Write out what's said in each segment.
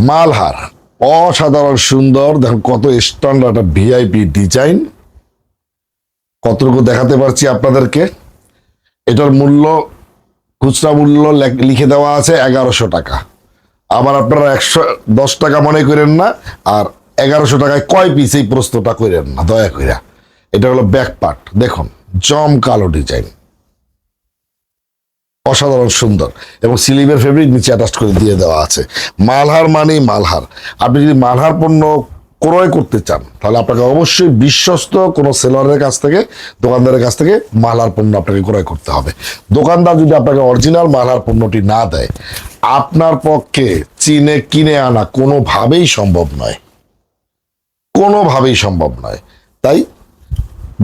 মালহার অসাধারণ সুন্দর, দেখুন কত স্ট্যান্ডার্ড একটা ভিআইপি ডিজাইন। কতটুকু দেখাতে পারছি আপনাদেরকে। এটার মূল্য, খুচরা মূল্য লিখে দেওয়া আছে 1100 টাকা। আবার আপনারা 110 টাকা মনে করেন না, আর 1100 টাকায় কয় পিস এই প্রশ্নটা করেন না দয়া করে। এটা হলো ব্যাক পার্ট, দেখুন জমকালো ডিজাইন, অসাধারণ সুন্দর, এবং স্লিভের ফেব্রিক নিচে অ্যাটাচ করে দিয়ে দেওয়া আছে। মালহার মানেই মালহার। আপনি যদি মালহার পণ্য ক্রয় করতে চান তাহলে আপনাকে অবশ্যই বিশ্বস্ত কোনো সেলারের কাছ থেকে, দোকানদারের কাছ থেকে মালহার পণ্য আপনাকে ক্রয় করতে হবে। দোকানদার যদি আপনাকে অরিজিনাল মালহার পণ্যটি না দেয়, আপনার পক্ষে চীনে কিনে আনা কোনোভাবেই সম্ভব নয়, কোনোভাবেই সম্ভব নয়। তাই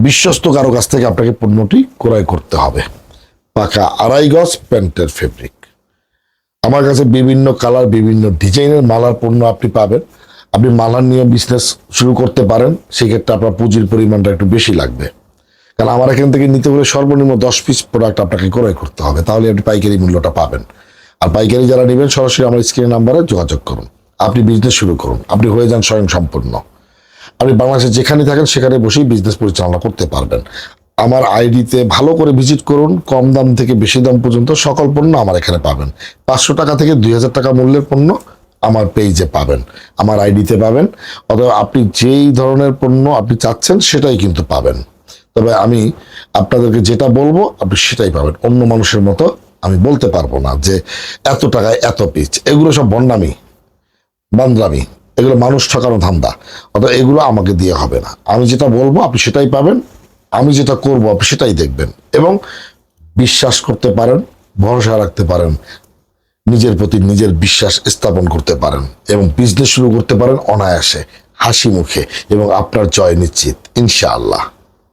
বিশ্বস্ত কারো কাছ থেকে আপনাকে পণ্যটি ক্রয় করতে হবে। পাকা 2.5 গজ প্যান্টের ফেব্রিক। আমার কাছে বিভিন্ন কালার, বিভিন্ন ডিজাইনের মালার পণ্য আপনি পাবেন। আপনি মালার নিয়ে বিজনেস শুরু করতে পারেন, সেক্ষেত্রে আপনার পুঁজির পরিমাণটা একটু বেশি লাগবে, কারণ আমার এখান থেকে নিতে হলে সর্বনিম্ন 10 পিস প্রোডাক্ট আপনাকে ক্রয় করতে হবে, তাহলে আপনি পাইকারি মূল্যটা পাবেন। আর পাইকারি যারা নেবেন সরাসরি আমার স্ক্রিন নাম্বারে যোগাযোগ করুন, আপনি বিজনেস শুরু করুন, আপনি হয়ে যান স্বয়ং সম্পূর্ণ। আপনি বাংলাদেশে যেখানে থাকেন সেখানে বসেই বিজনেস পরিচালনা করতে পারবেন। আমার আইডিতে ভালো করে ভিজিট করুন, কম দাম থেকে বেশি দাম পর্যন্ত সকল পণ্য আমার এখানে পাবেন। 500 টাকা থেকে 2000 টাকা মূল্যের পণ্য আমার পেজে পাবেন, আমার আইডিতে পাবেন। অথবা আপনি যেই ধরনের পণ্য আপনি চাচ্ছেন সেটাই কিন্তু পাবেন। তবে আমি আপনাদেরকে যেটা বলবো আপনি সেটাই পাবেন। অন্য মানুষের মতো আমি বলতে পারবো না যে এত টাকায় এত পিস, এগুলো সব বন্ডামি, বান্দরামি, এগুলো মানুষ ঠকানো ধান্দা। অথবা এগুলো আমাকে দিয়ে হবে না। আমি যেটা বলবো আপনি সেটাই পাবেন, আমি যেটা করবো আপনি সেটাই দেখবেন, এবং বিশ্বাস করতে পারেন, ভরসা রাখতে পারেন, নিজের প্রতি নিজের বিশ্বাস স্থাপন করতে পারেন, এবং বিজনেস শুরু করতে পারেন অনায়াসে, হাসি মুখে, এবং আপনার জয় নিশ্চিত ইনশাআল্লাহ।